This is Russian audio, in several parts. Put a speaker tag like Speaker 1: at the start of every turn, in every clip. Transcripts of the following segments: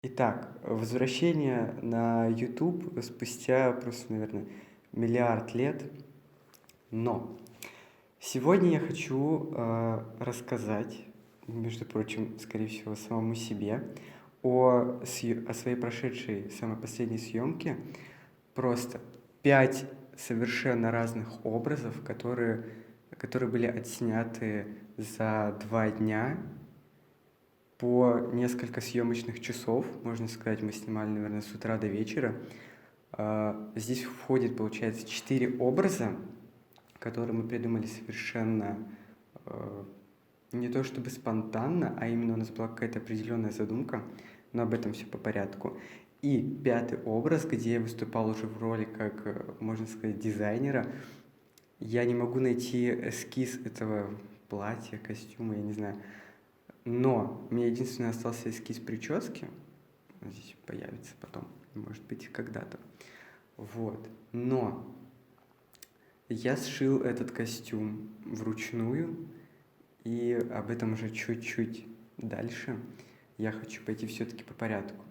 Speaker 1: Итак, возвращение на YouTube спустя просто, наверное, миллиард лет. Но сегодня я хочу рассказать, между прочим, скорее всего, самому себе о своей прошедшей самой последней съемке. Просто 5 совершенно разных образов, которые были отсняты за 2 дня по несколько съемочных часов, можно сказать, мы снимали, наверное, с утра до вечера. Здесь входит, получается, 4 образа, которые мы придумали совершенно не то чтобы спонтанно, а именно у нас была какая-то определенная задумка, но об этом все по порядку. И 5-й образ, где я выступал уже в роли, как, можно сказать, дизайнера. Я не могу найти эскиз этого платья, костюма, я не знаю. Но у меня единственное остался эскиз прически. Здесь появится потом, может быть, когда-то. Вот. Но я сшил этот костюм вручную, и об этом уже чуть-чуть дальше. Я хочу пойти все-таки по порядку.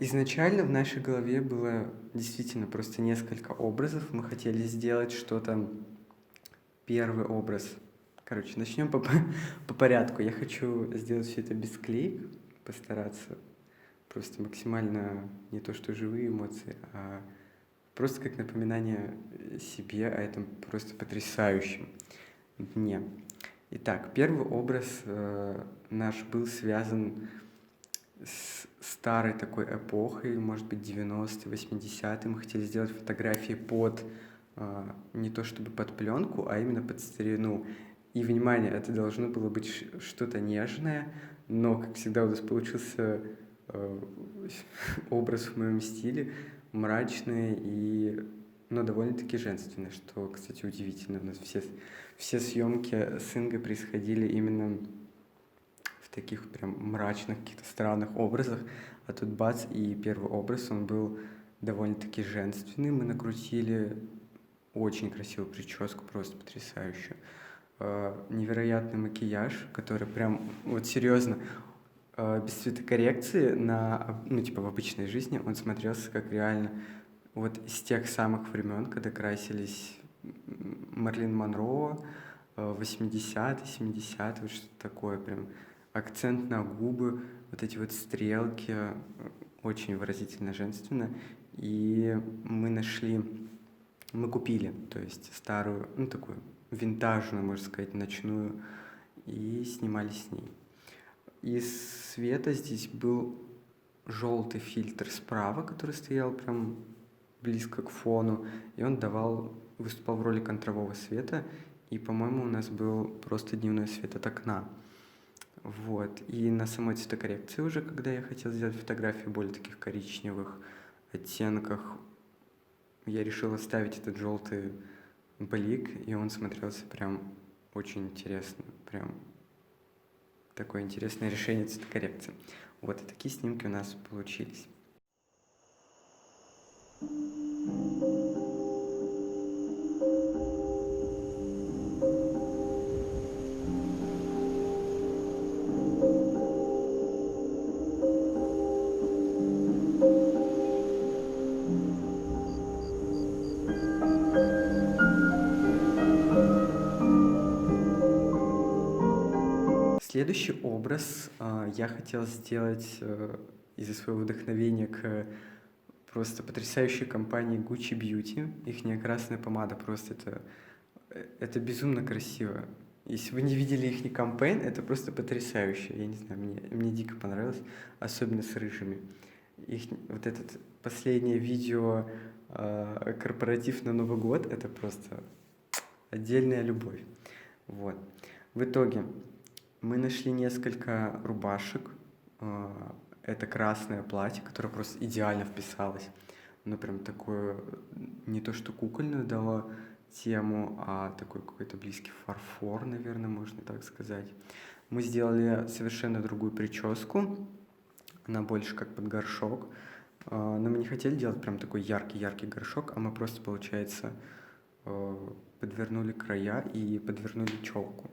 Speaker 1: Изначально в нашей голове было действительно просто несколько образов. Мы хотели сделать что-то. Первый образ. Короче, начнем по порядку. Я хочу сделать все это без клеек, постараться. Просто максимально не то что живые эмоции, а просто как напоминание себе о этом просто потрясающем дне. Итак, первый образ наш был связан с старой такой эпохой, может быть, 90-е, 80-е. Мы хотели сделать фотографии под не то чтобы под пленку, а именно под старину. И, внимание, это должно было быть что-то нежное, но, как всегда, у нас получился образ в моем стиле, мрачный но довольно-таки женственный, что, кстати, удивительно. У нас все съемки с Ингой происходили именно в таких прям мрачных, каких-то странных образах, а тут бац, и первый образ, он был довольно-таки женственный. Мы накрутили очень красивую прическу, просто потрясающую. Невероятный макияж, который прям, вот серьезно, без цветокоррекции ну, типа в обычной жизни он смотрелся как реально вот из тех самых времен, когда красились Марлин Монро, 80-е, 70-е, вот что-то такое, прям акцент на губы, вот эти вот стрелки, очень выразительно женственно. И мы купили, то есть старую, ну такую винтажную, можно сказать, ночную, и снимали с ней. Из света здесь был желтый фильтр справа, который стоял прям близко к фону, и он выступал в роли контрового света, и, по-моему, у нас был просто дневной свет от окна. Вот. И на самой цветокоррекции уже, когда я хотел сделать фотографии более таких коричневых оттенках, я решил оставить этот желтый блик, и он смотрелся прям очень интересно, прям такое интересное решение цветокоррекции. Вот, и такие снимки у нас получились. Следующий образ я хотел сделать из-за своего вдохновения к просто потрясающей компании Gucci Beauty. Ихняя красная помада просто это безумно красиво. Если вы не видели их кампейн, это просто потрясающе. Я не знаю, мне дико понравилось, особенно с рыжими. Их вот этот последнее видео корпоратив на Новый год, это просто отдельная любовь. Вот. В итоге мы нашли несколько рубашек. Это красное платье, которое просто идеально вписалось. Оно прям такое, не то что кукольную дало тему, а такой какой-то близкий фарфор, наверное, можно так сказать. Мы сделали совершенно другую прическу. Она больше как под горшок. Но мы не хотели делать прям такой яркий-яркий горшок, а мы просто, получается, подвернули края и подвернули челку.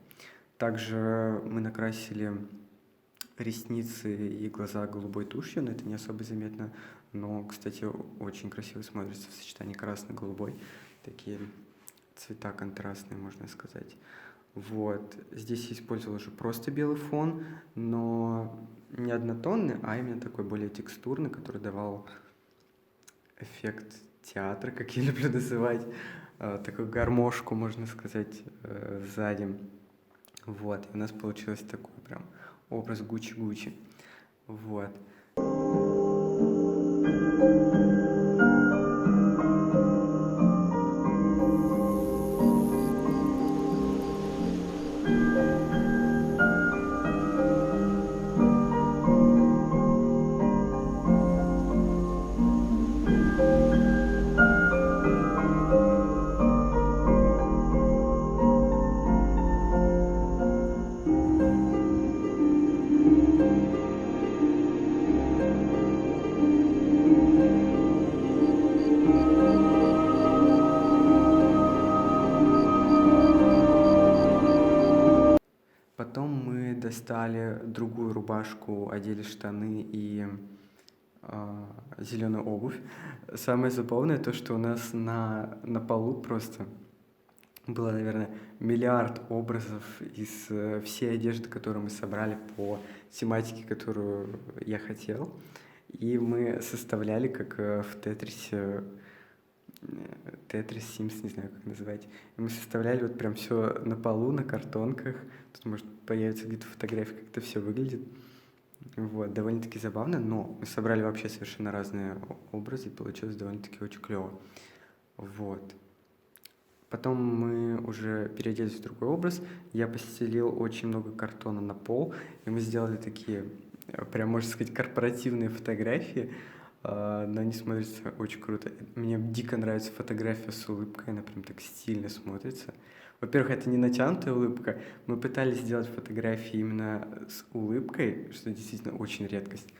Speaker 1: Также мы накрасили ресницы и глаза голубой тушью, но это не особо заметно. Но, кстати, очень красиво смотрится в сочетании красно-голубой. Такие цвета контрастные, можно сказать. Вот. Здесь я использовал уже просто белый фон, но не однотонный, а именно такой более текстурный, который давал эффект театра, как я люблю называть. Такую гармошку, можно сказать, сзади. Вот. И у нас получилось такой прям образ Гуччи-Гуччи. Вот. Потом мы достали другую рубашку, одели штаны и зеленую обувь. Самое забавное то, что у нас на полу просто было, наверное, миллиард образов из всей одежды, которую мы собрали по тематике, которую я хотел. И мы составляли, как в Тетрисе, Тетрис, Симс, не знаю, как называть. И мы составляли вот прям все на полу, на картонках. Тут, может, появится где-то фотография, как это все выглядит. Вот, довольно-таки забавно, но мы собрали вообще совершенно разные образы, и получилось довольно-таки очень клево. Вот. Потом мы уже переоделись в другой образ. Я постелил очень много картона на пол, и мы сделали такие, прям, можно сказать, корпоративные фотографии, но они смотрятся очень круто. Мне дико нравится фотография с улыбкой, она прям так стильно смотрится. Во-первых, это не натянутая улыбка. Мы пытались сделать фотографии именно с улыбкой, что действительно очень редкость.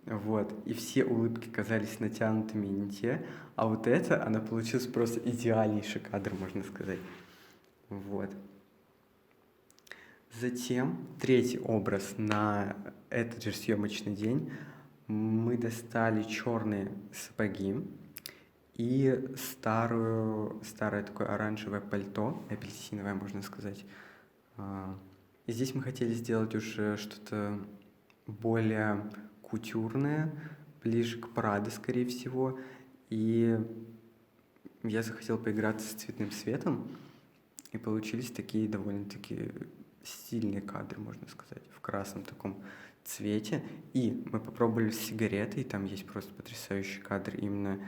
Speaker 1: Вот. И все улыбки казались натянутыми и не те. А вот это, она получилась просто идеальнейший кадр, можно сказать. Вот. Затем, третий образ на этот же съемочный день. Мы достали черные сапоги и старое такое оранжевое пальто, апельсиновое, можно сказать. И здесь мы хотели сделать уже что-то более кутюрное, ближе к Прадо, скорее всего. И я захотел поиграться с цветным светом, и получились такие довольно-таки стильные кадры, можно сказать, в красном таком цвете. И мы попробовали с сигаретой, там есть просто потрясающий кадр именно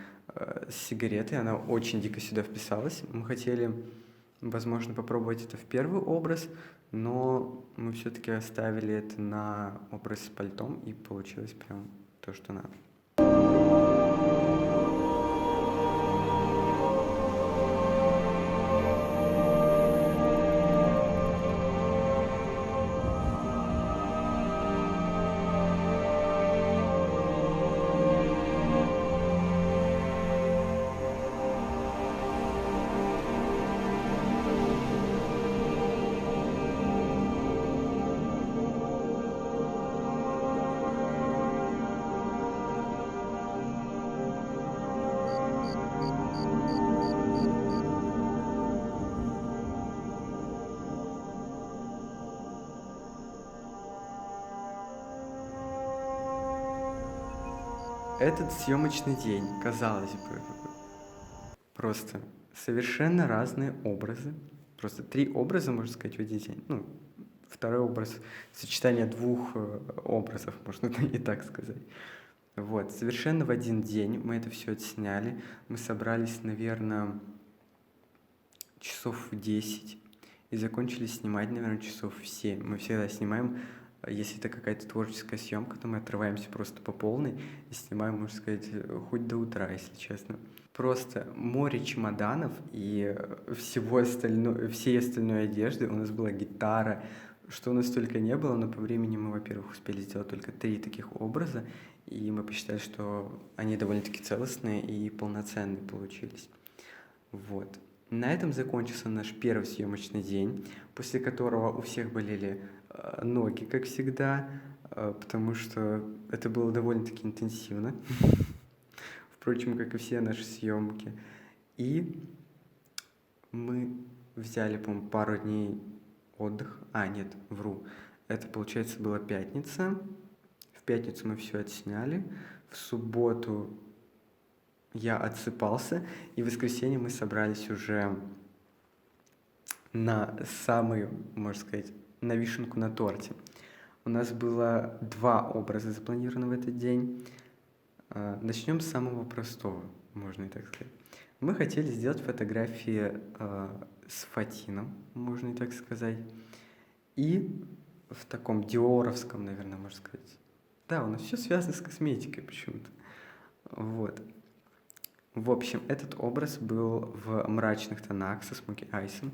Speaker 1: с сигаретой, она очень дико сюда вписалась. Мы хотели, возможно, попробовать это в первый образ, но мы все-таки оставили это на образ с пальтом, и получилось прям то, что надо. Этот съемочный день, казалось бы, просто совершенно разные образы. Просто 3 образа, можно сказать, в один день. Ну, второй образ — сочетание 2 образов, можно и так сказать. Вот, совершенно в один день мы это все отсняли. Мы собрались, наверное, часов в 10 и закончили снимать, наверное, часов в 7. Мы всегда снимаем, если это какая-то творческая съемка, то мы отрываемся просто по полной и снимаем, можно сказать, хоть до утра, если честно. Просто море чемоданов и всей остальной одежды. У нас была гитара, что у нас только не было, но по времени мы, во-первых, успели сделать только 3 таких образа, и мы посчитали, что они довольно-таки целостные и полноценные получились. Вот. На этом закончился наш первый съемочный день, после которого у всех болели ноги, как всегда. потому что это было довольно-таки интенсивно, впрочем, как и все наши съемки. И мы взяли, по-моему, пару дней отдых. Нет, вру. Это, получается, была пятница. В пятницу мы все отсняли. В субботу я отсыпался. И в воскресенье мы собрались уже на самую, можно сказать, на вишенку на торте. У нас было 2 образа запланировано в этот день. Начнем с самого простого, можно и так сказать. Мы хотели сделать фотографии с Фатином, можно и так сказать. И в таком диоровском, наверное, можно сказать. Да, у нас все связано с косметикой почему-то. Вот. В общем, этот образ был в мрачных тонах со смоки айсом.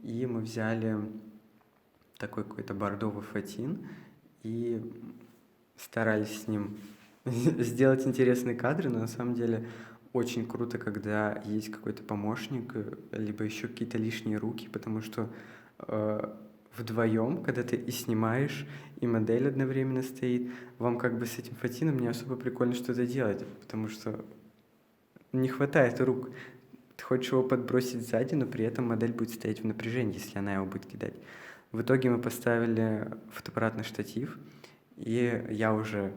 Speaker 1: И мы взяли такой какой-то бордовый фатин и старались с ним сделать интересные кадры, но на самом деле очень круто, когда есть какой-то помощник, либо еще какие-то лишние руки, потому что вдвоем, когда ты и снимаешь, и модель одновременно стоит, вам как бы с этим фатином не особо прикольно что-то делать, потому что не хватает рук. Ты хочешь его подбросить сзади, но при этом модель будет стоять в напряжении, если она его будет кидать. В итоге мы поставили фотоаппарат на штатив, и я уже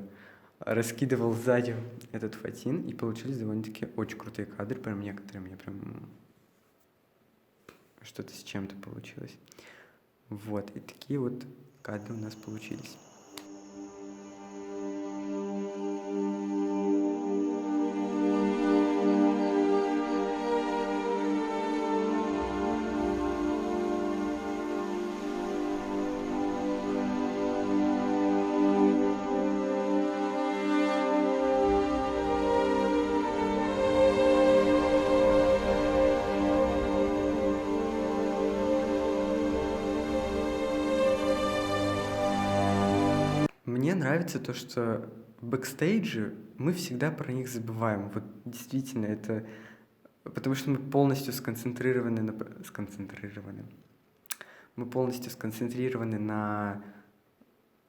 Speaker 1: раскидывал сзади этот фатин, и получились довольно-таки очень крутые кадры, прям некоторые мне прям что-то с чем-то получилось. Вот, и такие вот кадры у нас получились. Мне нравится то, что бэкстейджи, мы всегда про них забываем. Вот действительно, это потому что мы полностью сконцентрированы на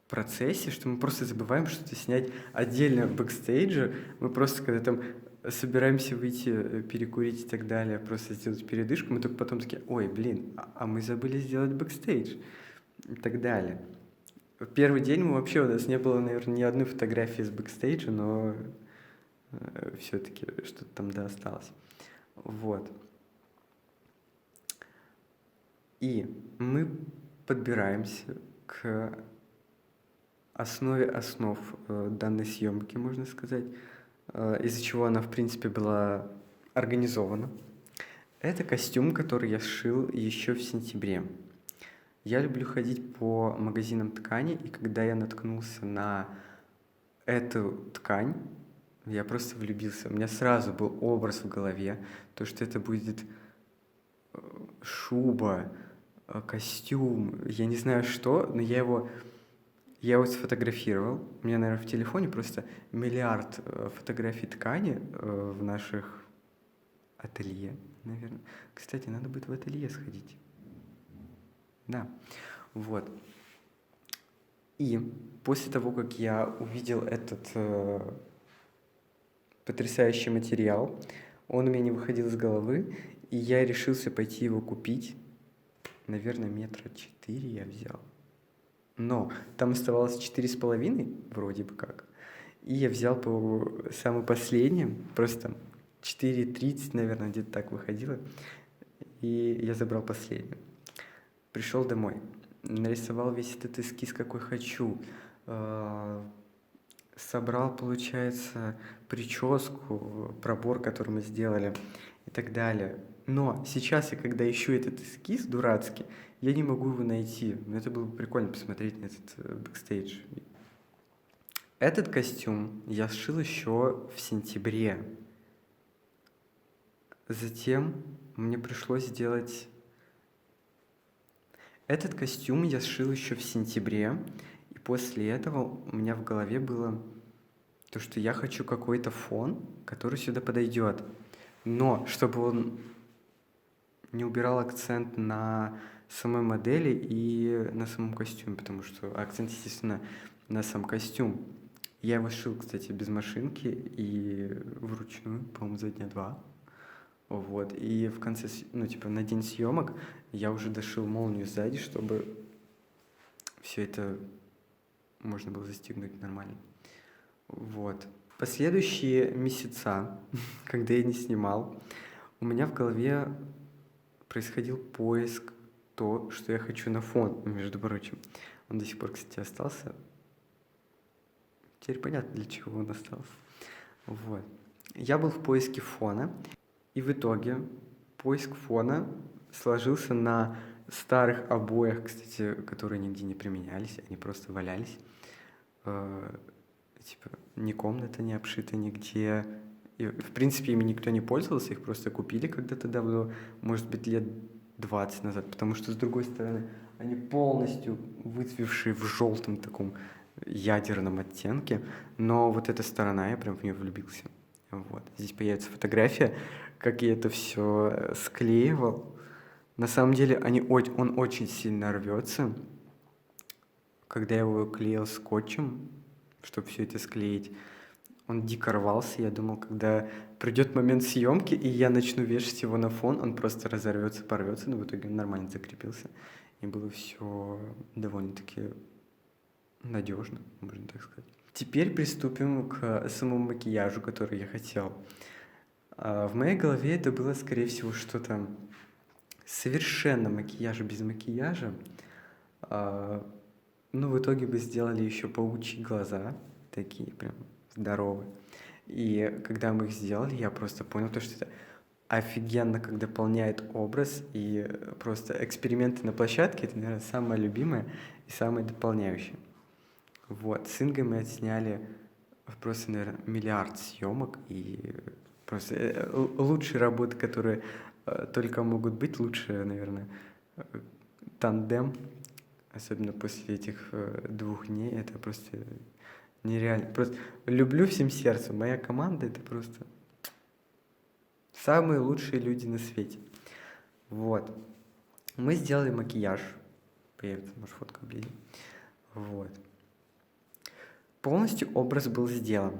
Speaker 1: процессе, что мы просто забываем что-то снять отдельно в бэкстейдже. Мы просто, когда там собираемся выйти, перекурить и так далее, просто сделать передышку, мы только потом такие: ой, блин, а мы забыли сделать бэкстейдж и так далее. В первый день у нас не было, наверное, ни одной фотографии с бэкстейджа, но все-таки что-то там осталось. Вот. И мы подбираемся к основе основ данной съемки, можно сказать, из-за чего она, в принципе, была организована. Это костюм, который я сшил еще в сентябре. Я люблю ходить по магазинам ткани, и когда я наткнулся на эту ткань, я просто влюбился. У меня сразу был образ в голове, то, что это будет шуба, костюм, я не знаю что, но я его сфотографировал. У меня, наверное, в телефоне просто миллиард фотографий ткани в наших ателье, наверное. Кстати, надо будет в ателье сходить. Да, вот. И после того, как я увидел этот потрясающий материал, он у меня не выходил из головы, и я решился пойти его купить. Наверное, 4 метра я взял. Но там оставалось 4,5, вроде бы как. И я взял по самым последним, просто там 4,30, наверное, где-то так выходило. И я забрал последнюю. Пришел домой, нарисовал весь этот эскиз, какой хочу. Собрал, получается, прическу, пробор, который мы сделали и так далее. Но сейчас я, когда ищу этот эскиз дурацкий, я не могу его найти. Но это было бы прикольно посмотреть на этот бэкстейдж. Этот костюм я сшил еще в сентябре. Затем мне пришлось сделать... Этот костюм я сшил еще в сентябре, и после этого у меня в голове было то, что я хочу какой-то фон, который сюда подойдет. Но чтобы он не убирал акцент на самой модели и на самом костюме, потому что акцент, естественно, на сам костюм. Я его шил, кстати, без машинки и вручную, по-моему, за дня два. Вот. И в конце, ну, типа, на день съемок я уже дошил молнию сзади, чтобы все это можно было застегнуть нормально. Вот. Последующие месяца, когда я не снимал, у меня в голове происходил поиск то, что я хочу на фон, между прочим. Он до сих пор, кстати, остался. Теперь понятно, для чего он остался. Вот. Я был в поиске фона, и в итоге поиск фона сложился на старых обоях, кстати, которые нигде не применялись, они просто валялись. Типа, ни комната не обшита нигде. И, в принципе, ими никто не пользовался, их просто купили когда-то давно, может быть, лет 20 назад, потому что, с другой стороны, они полностью выцвевшие в желтом таком ядерном оттенке, но вот эта сторона, я прям в нее влюбился. Вот. Здесь появится фотография, как я это все склеивал. На самом деле он очень сильно рвется. Когда я его клеил скотчем, чтобы все это склеить, он дико рвался. Я думал, когда придет момент съемки, и я начну вешать его на фон, он просто разорвется, порвется, но в итоге он нормально закрепился. И было все довольно-таки надежно, можно так сказать. Теперь приступим к самому макияжу, который я хотел. В моей голове это было, скорее всего, что-то совершенно макияж без макияжа. Ну, в итоге мы сделали еще паучьи глаза, такие прям здоровые. И когда мы их сделали, я просто понял, что это офигенно, как дополняет образ. И просто эксперименты на площадке — это, наверное, самое любимое и самое дополняющее. Вот, с Ингой мы отсняли просто, наверное, миллиард съемок. И просто лучшие работы, которые только могут быть, лучшие, наверное, тандем. Особенно после этих 2 дней, это просто нереально. Просто люблю всем сердцем. Моя команда — это просто самые лучшие люди на свете. Вот. Мы сделали макияж. Появится, может, фотка вблизи. Вот. Полностью образ был сделан.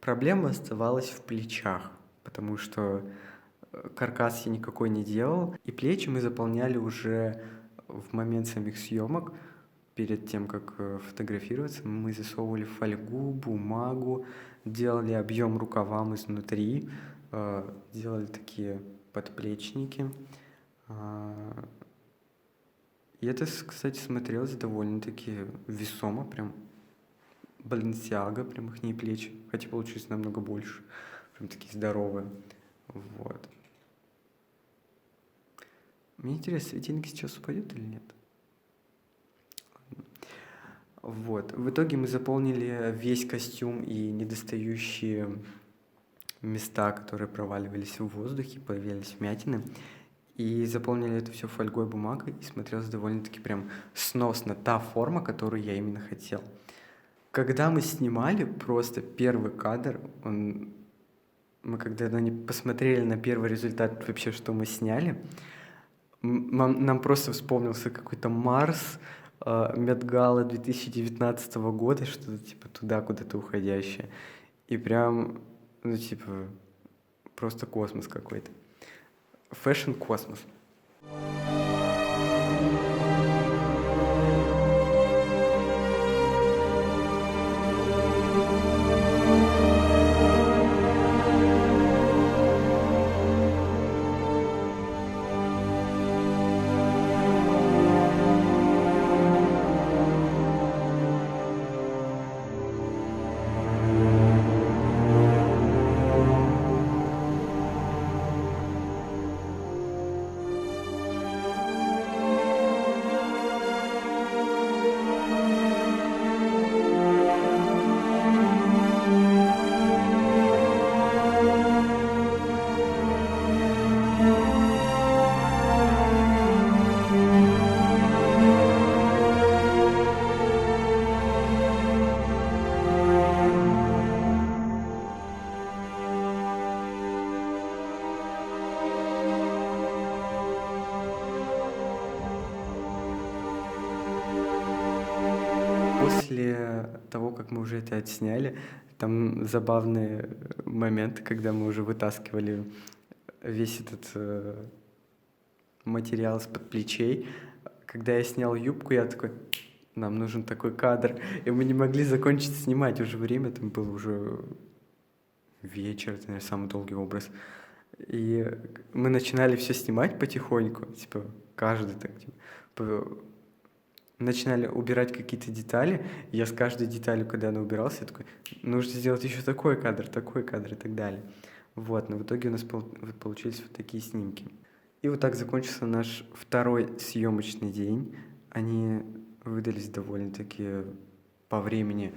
Speaker 1: Проблема оставалась в плечах, потому что каркас я никакой не делал, и плечи мы заполняли уже в момент самих съемок. Перед тем, как фотографироваться, мы засовывали фольгу, бумагу, делали объем рукавам изнутри, делали такие подплечники. И это, кстати, смотрелось довольно-таки весомо, прям Balenciaga, прям их плечи, хотя получилось намного больше, прям такие здоровые. Вот. Мне интересно, светильник сейчас упадет или нет? Вот. В итоге мы заполнили весь костюм и недостающие места, которые проваливались в воздухе, появились вмятины. И заполнили это все фольгой, бумагой, и смотрелось довольно-таки прям сносно, та форма, которую я именно хотел. Когда мы снимали просто первый кадр, мы когда посмотрели на первый результат вообще, что мы сняли, нам просто вспомнился какой-то Марс, Met-Gala 2019 года, что-то типа туда куда-то уходящее. И прям, ну типа, просто космос какой-то. Фэшн-космос. уже это отсняли. Там забавные моменты, когда мы уже вытаскивали весь этот материал из-под плечей. Когда я снял юбку, я такой, нам нужен такой кадр. И мы не могли закончить снимать. Уже время, там было уже вечер, это, наверное, самый долгий образ. И мы начинали все снимать потихоньку, типа, каждый так, типа, начинали убирать какие-то детали. И я с каждой деталью, когда она убиралась, я такой, нужно сделать еще такой кадр и так далее. Вот, но в итоге у нас получились вот такие снимки. И вот так закончился наш второй съемочный день. Они выдались довольно-таки по времени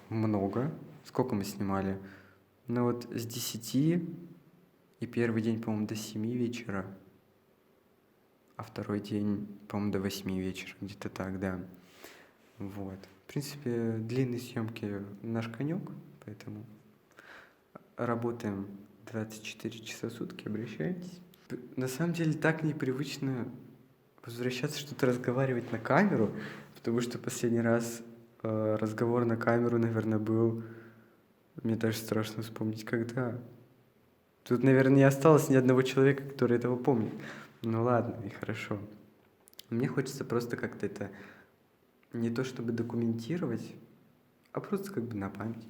Speaker 1: много. Сколько мы снимали? Ну вот с 10 и первый день, по-моему, до 7 вечера, а второй день, по-моему, до 8 вечера, где-то так, да. Вот. В принципе, длинные съемки наш конек, поэтому работаем 24 часа в сутки, обращайтесь. На самом деле так непривычно возвращаться, что-то разговаривать на камеру, потому что последний раз разговор на камеру, наверное, был, мне даже страшно вспомнить, когда. Тут, наверное, не осталось ни одного человека, который этого помнит. Ну ладно, и хорошо. Мне хочется просто как-то это не то чтобы документировать, а просто как бы на память.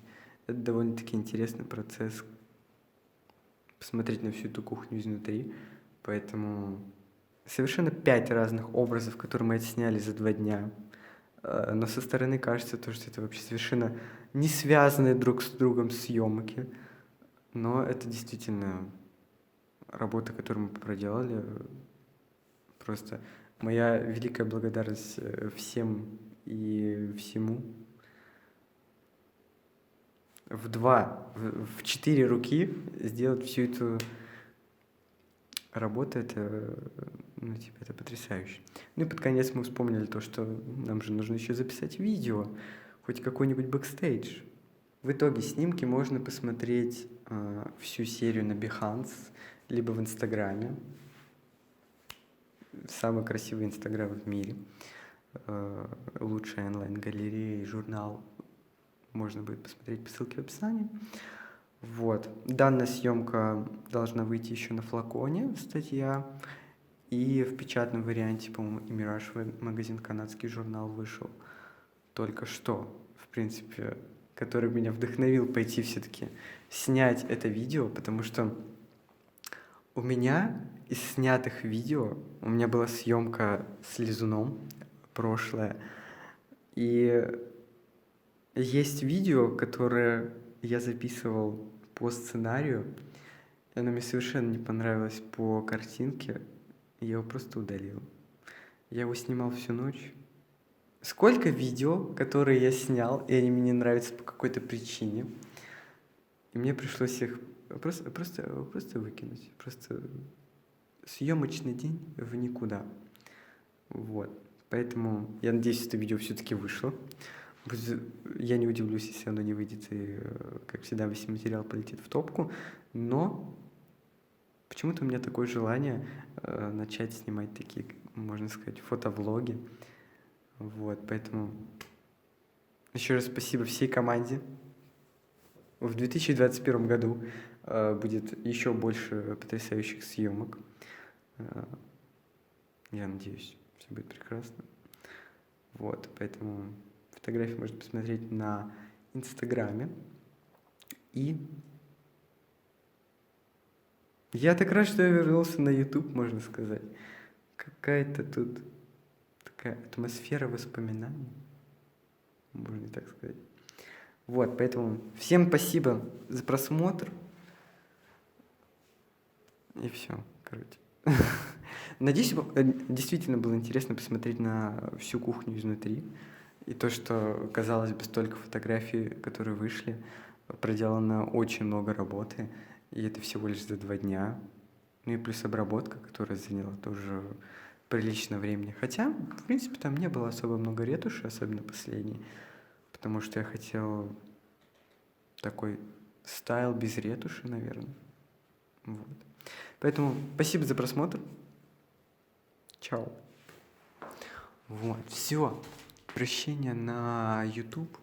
Speaker 1: Это довольно-таки интересный процесс, посмотреть на всю эту кухню изнутри. Поэтому совершенно 5 разных образов, которые мы отсняли за 2 дня. Но со стороны кажется то, что это вообще совершенно не связанные друг с другом съемки. Но это действительно работа, которую мы проделали. Просто моя великая благодарность всем и всему. В 4 руки сделать всю эту работу, это, ну, типа, это потрясающе. Ну и под конец мы вспомнили то, что нам же нужно еще записать видео, хоть какой-нибудь бэкстейдж. В итоге снимки можно посмотреть всю серию на Behance, либо в Инстаграме. Самый красивый Инстаграм в мире. Лучшая онлайн-галерея и журнал. Можно будет посмотреть по ссылке в описании. Вот. Данная съемка должна выйти еще на Флаконе, статья. И в печатном варианте, по-моему, и Мираж магазин канадский журнал вышел только что, в принципе, который меня вдохновил пойти все-таки снять это видео, потому что у меня из снятых видео, у меня была съемка с лизуном прошлое, и есть видео, которое я записывал по сценарию, и оно мне совершенно не понравилось по картинке, и я его просто удалил. Я его снимал всю ночь. Сколько видео, которые я снял, и они мне не нравятся по какой-то причине, и мне пришлось их просто выкинуть. Просто съемочный день в никуда. Вот. Поэтому я надеюсь, это видео все-таки вышло. Я не удивлюсь, если оно не выйдет, и, как всегда, весь материал полетит в топку. Но почему-то у меня такое желание начать снимать такие, можно сказать, фотовлоги. Вот, поэтому еще раз спасибо всей команде. В 2021 году будет еще больше потрясающих съемок. Я надеюсь, все будет прекрасно. Вот, поэтому фотографии можно посмотреть на Инстаграме. И я так рад, что я вернулся на YouTube, можно сказать. Какая-то тут такая атмосфера воспоминаний, можно так сказать. Вот, поэтому всем спасибо за просмотр. И все, короче. Надеюсь, действительно было интересно посмотреть на всю кухню изнутри. И то, что, казалось бы, столько фотографий, которые вышли, проделано очень много работы. И это всего лишь за 2 дня. Ну и плюс обработка, которая заняла тоже прилично времени. Хотя, в принципе, там не было особо много ретуши, особенно последней. Потому что я хотел такой стайл без ретуши, наверное. Вот. Поэтому спасибо за просмотр. Чао. Вот, все. Прощение на YouTube.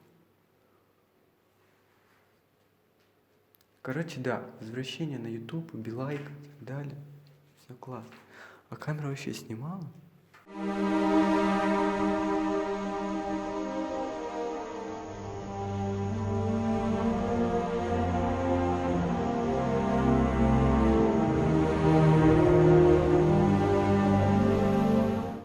Speaker 1: Короче, да, возвращение на YouTube, билайк и так далее. Все классно. А камера вообще снимала?